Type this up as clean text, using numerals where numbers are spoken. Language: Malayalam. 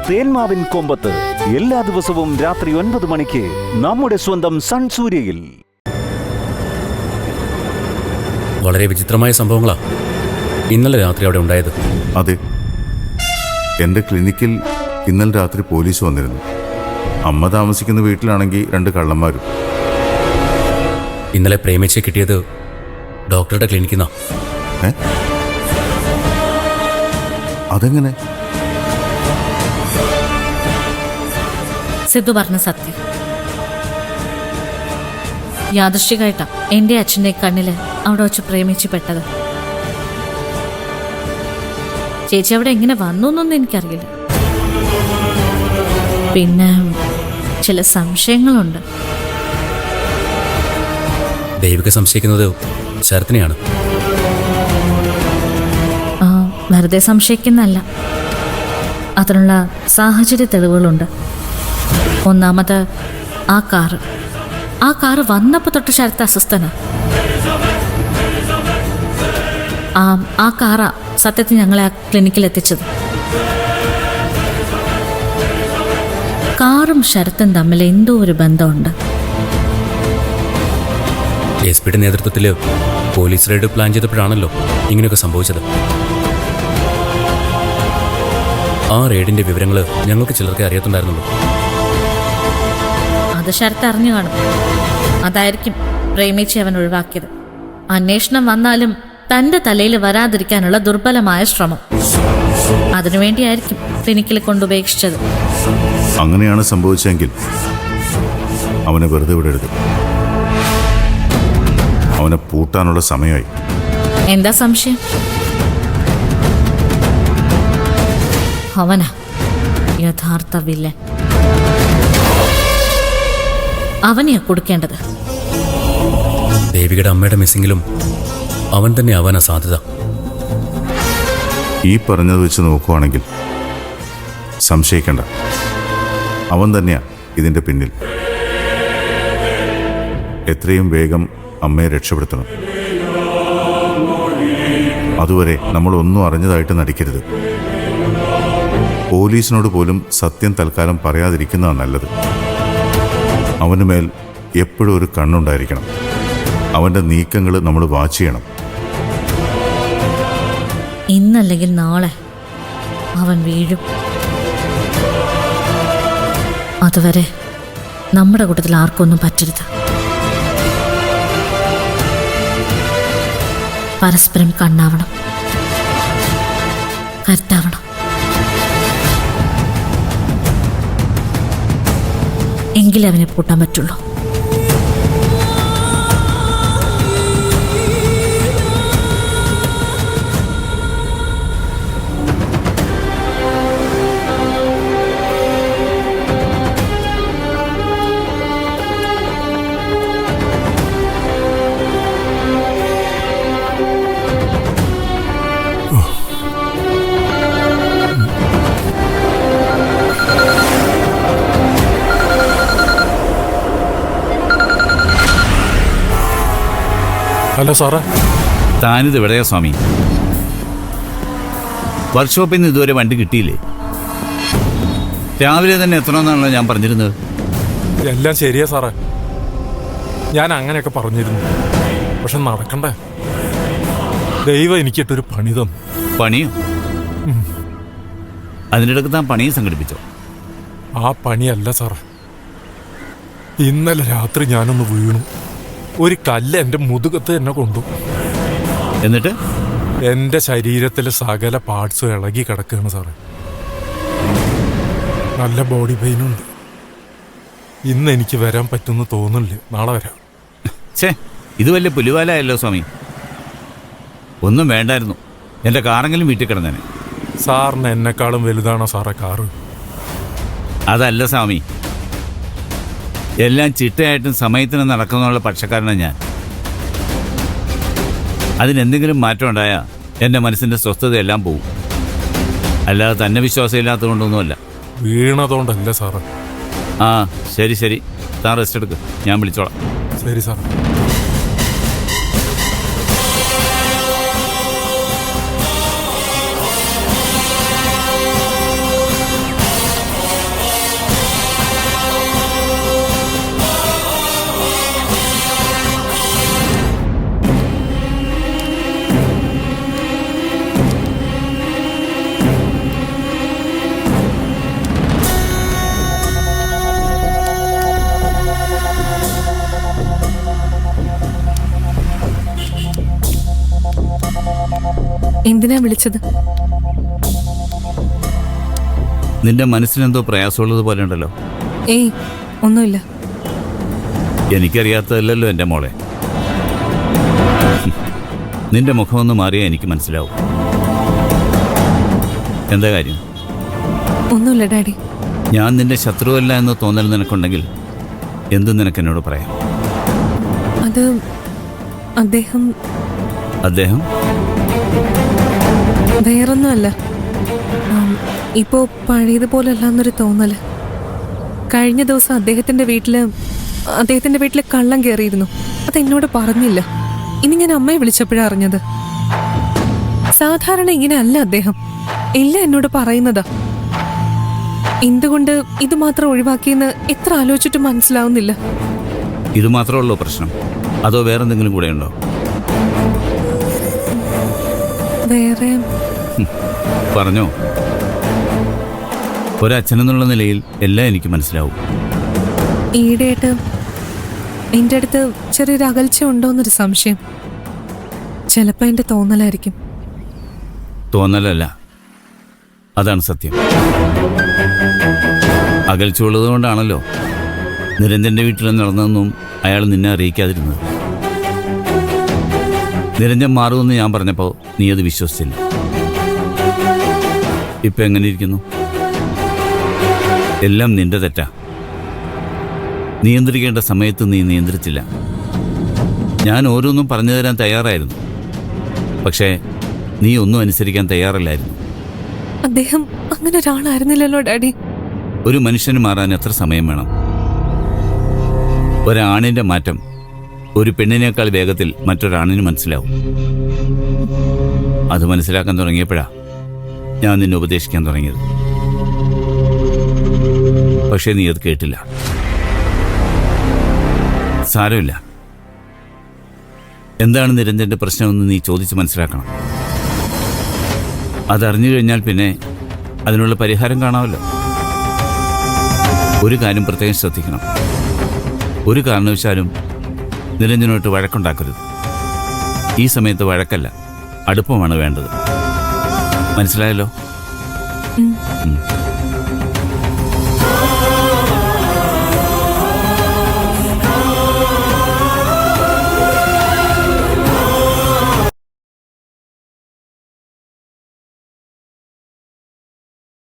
തേന്മാവിൻ കൊമ്പത്ത് എല്ലാ ദിവസവും രാത്രി 9 മണിക്ക് നമ്മുടെ സ്വന്തം സൺ സൂര്യയിൽ. വളരെ വിചിത്രമായ സംഭവങ്ങളാ ഇന്നലെ രാത്രി അവിടെ ഉണ്ടായത്. അതെ, എൻ്റെ ക്ലിനിക്കിൽ ഇന്നലെ രാത്രി പോലീസ് വന്നിരുന്നു. അമ്മ താമസിക്കുന്ന വീട്ടിലാണെങ്കിൽ 2 കള്ളന്മാരും. ഇന്നലെ പ്രേമിച്ച് കിട്ടിയത് ഡോക്ടറുടെ ക്ലിനിക്കിൽ നിന്നാ. അതെങ്ങനെ? സിദ്ധു പറഞ്ഞ സത്യം. യാദൃശ്ചികമായിട്ടാ എന്റെ അച്ഛൻ്റെ കണ്ണില് അവിടെ വെച്ച് പ്രേമിച്ച് പെട്ടത്. ചേച്ചി അവിടെ എങ്ങനെ വന്നു എന്നൊന്നും എനിക്കറിയില്ല. പിന്നെ ചില സംശയങ്ങളുണ്ട്. ദൈവിക സംശയിക്കുന്നത് ശരത്തിനെയാണ്. വെറുതെ സംശയിക്കുന്നല്ല, അതിനുള്ള സാഹചര്യ തെളിവുകളുണ്ട്. ഒന്നാമത് ആ കാറ് വന്നപ്പോൾ തൊട്ട് ശരത്ത് അസ്വസ്ഥനാ. ആ കാറാ സത്യത്തിൽ ഞങ്ങളെ ആ ക്ലിനിക്കിൽ എത്തിച്ചത്. കാറും ശരത്തും തമ്മിൽ എന്തോ ഒരു ബന്ധമുണ്ട്. SP നേതൃത്വത്തിൽ പോലീസ് റെയ്ഡ് പ്ലാൻ ചെയ്തപ്പോഴാണല്ലോ ഇങ്ങനെയൊക്കെ സംഭവിച്ചത്. ആ റെയ്ഡിന്റെ വിവരങ്ങൾ ഞങ്ങൾക്ക് ചിലർക്ക് അറിയത്തുണ്ടായിരുന്നുള്ളൂ. അത് ശരത്ത് അറിഞ്ഞു കാണും. അതായിരിക്കും പ്രേമിച്ച് അവൻ ഒഴിവാക്കിയത്. അന്വേഷണം വന്നാലും തന്റെ തലയിൽ വരാതിരിക്കാനുള്ള ദുർബലമായ ശ്രമം. അതിനുവേണ്ടിയായിരിക്കും ക്ലിനിക്കിൽ കൊണ്ടുപേക്ഷിച്ചത്. അങ്ങനെയാണ് സംഭവിച്ചെങ്കിൽ അവനെ വെറുതെ വിടരുത്. അവനെ പൂട്ടാനുള്ള സമയമായി. എന്താ സംശയം? അവനാ യഥാർത്ഥ വില്ലൻ. അവനെയാ കൊടുക്കേണ്ടത്. ദേവികയുടെ അമ്മയുടെ മിസ്സിങ്ങിലും അവൻ തന്നെ ആവാനാ സാധ്യത. ഈ പറഞ്ഞത് വെച്ച് നോക്കുവാണെങ്കിൽ സംശയിക്കണ്ട, അവൻ തന്നെയാ ഇതിൻ്റെ പിന്നിൽ. എത്രയും വേഗം അമ്മയെ രക്ഷപ്പെടുത്തണം. അതുവരെ നമ്മളൊന്നും അറിഞ്ഞതായിട്ട് നടിക്കരുത്. പോലീസിനോട് പോലും സത്യം തൽക്കാലം പറയാതിരിക്കുന്നതാണ് നല്ലത്. അവന് മേൽ എപ്പോഴും ഒരു കണ്ണുണ്ടായിരിക്കണം. അവൻ്റെ നീക്കങ്ങൾ നമ്മൾ വാച്ച് ചെയ്യണം. ഇന്നല്ലെങ്കിൽ നാളെ അവൻ വീഴും. അതുവരെ നമ്മുടെ കൂട്ടത്തിൽ ആർക്കൊന്നും പറ്റരുത്. പരസ്പരം കണ്ണാവണം, കരുത്താവണം. എങ്കിലേ അവനെ പൂട്ടാൻ പറ്റുള്ളൂ. ഹലോ സാറേ. താനിത് എവിടെയാ സ്വാമി? വർക്ക്ഷോപ്പിൽ നിന്ന് ഇതുവരെ വണ്ടി കിട്ടിയില്ലേ? രാവിലെ തന്നെ എത്തണമെന്നാണല്ലോ ഞാൻ പറഞ്ഞിരുന്നത്. എല്ലാം ശരിയാ സാറേ, ഞാൻ അങ്ങനെയൊക്കെ പറഞ്ഞിരുന്നു. പക്ഷെ നടക്കണ്ടേ. ദൈവം എനിക്കിട്ടൊരു പണി തന്നു. പണിയോ? അതിനിടയ്ക്ക് താൻ പണിയും സംഘടിപ്പിച്ചോ? ആ പണിയല്ല സാറേ, ഇന്നലെ രാത്രി ഞാനൊന്ന് വീണു. ഒരു കല്ല് എൻ്റെ മുതുകത്ത് എന്നെ കൊണ്ടു. എന്നിട്ട് എൻ്റെ ശരീരത്തിലെ സകല പാർട്സും ഇളകി കിടക്കുകയാണ് സാറേ. നല്ല ബോഡി പെയിനുണ്ട്. ഇന്ന് എനിക്ക് വരാൻ പറ്റുമെന്ന് തോന്നുന്നില്ല. നാളെ വരാം. ഇത് വലിയ പുലിവാലായല്ലോ സ്വാമി. ഒന്നും വേണ്ടായിരുന്നു, എൻ്റെ കാറെങ്കിലും വീട്ടിൽ കിടന്നേനെ. സാറിന് എന്നെക്കാളും വലുതാണോ സാറേ കാറ്? അതല്ല സ്വാമി, എല്ലാം ചിട്ടയായിട്ടും സമയത്തിന് നടക്കുന്നുള്ള പക്ഷക്കാരനാണ് ഞാൻ. അതിനെന്തെങ്കിലും മാറ്റം ഉണ്ടായാൽ എൻ്റെ മനസ്സിൻ്റെ സ്വസ്ഥതയെല്ലാം പോവും. അല്ലാതെ തന്നെ വിശ്വാസമില്ലാത്തതുകൊണ്ടൊന്നുമല്ല. വീണതുകൊണ്ടല്ല സാറ്. ആ ശരി ശരി, താൻ റെസ്റ്റ് എടുക്ക്, ഞാൻ വിളിച്ചോളാം. ശരി സാർ. എന്തിനാ വിളിച്ചത്? നിന്റെ മനസ്സിനെന്തോ പ്രയാസമുള്ളത് പോലെ ഉണ്ടല്ലോ. ഏയ്, ഒന്നുമില്ല. എനിക്കറിയാത്തതല്ലല്ലോ എൻ്റെ മോളെ. നിന്റെ മുഖമൊന്ന് മാറിയാൽ എനിക്ക് മനസ്സിലാവും. എന്താ കാര്യം? ഒന്നുമില്ല ഡാഡി. ഞാൻ നിന്റെ ശത്രുവല്ല എന്ന് തോന്നൽ നിനക്കുണ്ടെങ്കിൽ എന്തും നിനക്ക് എന്നോട് പറയാം. അത് അദ്ദേഹം വേറൊന്നുമല്ല. ഇപ്പോ പഴയതുപോലെ അല്ലാന്നൊരു തോന്നല്. കഴിഞ്ഞ ദിവസം അദ്ദേഹത്തിന്റെ വീട്ടില് കള്ളം കയറിയിരുന്നു. അതെന്നോട് പറഞ്ഞില്ല. ഇനി ഞാൻ അമ്മയെ വിളിച്ചപ്പോഴാ അറിഞ്ഞത്. സാധാരണ ഇങ്ങനെ അല്ല അദ്ദേഹം. എല്ലാം എന്നോട് പറയുന്നതാ. എന്തുകൊണ്ട് ഇത് മാത്രം ഒഴിവാക്കിയെന്ന് എത്ര ആലോചിച്ചിട്ട് മനസ്സിലാവുന്നില്ല. ഇത് മാത്രമുള്ളൂ പ്രശ്നം, അതോ വേറെന്തെങ്കിലും കൂടെ ഉണ്ടോ? വേറെ പറഞ്ഞോ. ഒരച്ഛനെന്നുള്ള നിലയിൽ എല്ലാം എനിക്ക് മനസ്സിലാവും. ഈയിടെയായിട്ട് എൻ്റെ അടുത്ത് ചെറിയൊരു അകൽച്ച ഉണ്ടോന്നൊരു സംശയം. ചിലപ്പോ എൻ്റെ തോന്നലായിരിക്കും. തോന്നലല്ല, അതാണ് സത്യം. അകൽച്ചുള്ളത് കൊണ്ടാണല്ലോ നിരഞ്ജന്റെ വീട്ടിൽ നടന്നതെന്നും അയാൾ നിന്നെ അറിയിക്കാതിരുന്നത്. നിരഞ്ജൻ മാറുമെന്ന് ഞാൻ പറഞ്ഞപ്പോൾ നീ അത് വിശ്വസിച്ചില്ല. ഇപ്പൊ എങ്ങനെ ഇരിക്കുന്നു? എല്ലാം നിന്റെ തെറ്റാ. നിയന്ത്രിക്കേണ്ട സമയത്ത് നീ നിയന്ത്രിച്ചില്ല. ഞാൻ ഓരോന്നും പറഞ്ഞു തരാൻ തയ്യാറായിരുന്നു, പക്ഷേ നീ ഒന്നും അനുസരിക്കാൻ തയ്യാറല്ലായിരുന്നു. അദ്ദേഹം അങ്ങനെ ഒരാളായിരുന്നില്ലല്ലോ ഡാഡി. ഒരു മനുഷ്യന് മാറാൻ എത്ര സമയം വേണം? ഒരാണിന്റെ മാറ്റം ഒരു പെണ്ണിനേക്കാൾ വേഗത്തിൽ മറ്റൊരാണിന് മനസ്സിലാവും. അത് മനസ്സിലാക്കാൻ തുടങ്ങിയപ്പോഴാ ഞാൻ നിന്നെ ഉപദേശിക്കാൻ തുടങ്ങിയത്. പക്ഷേ നീ അത് കേട്ടില്ല. സാരമില്ല. എന്താണ് നിരഞ്ജന്റെ പ്രശ്നമെന്ന് നീ ചോദിച്ച് മനസ്സിലാക്കണം. അതറിഞ്ഞു കഴിഞ്ഞാൽ പിന്നെ അതിനുള്ള പരിഹാരം കാണാമല്ലോ. ഒരു കാര്യം പ്രത്യേകം ശ്രദ്ധിക്കണം. ഒരു കാരണവശാലും നിരഞ്ജനോട്ട് വഴക്കുണ്ടാക്കരുത്. ഈ സമയത്ത് വഴക്കല്ല, അടുപ്പമാണ് വേണ്ടത്. മനസ്സിലായല്ലോ?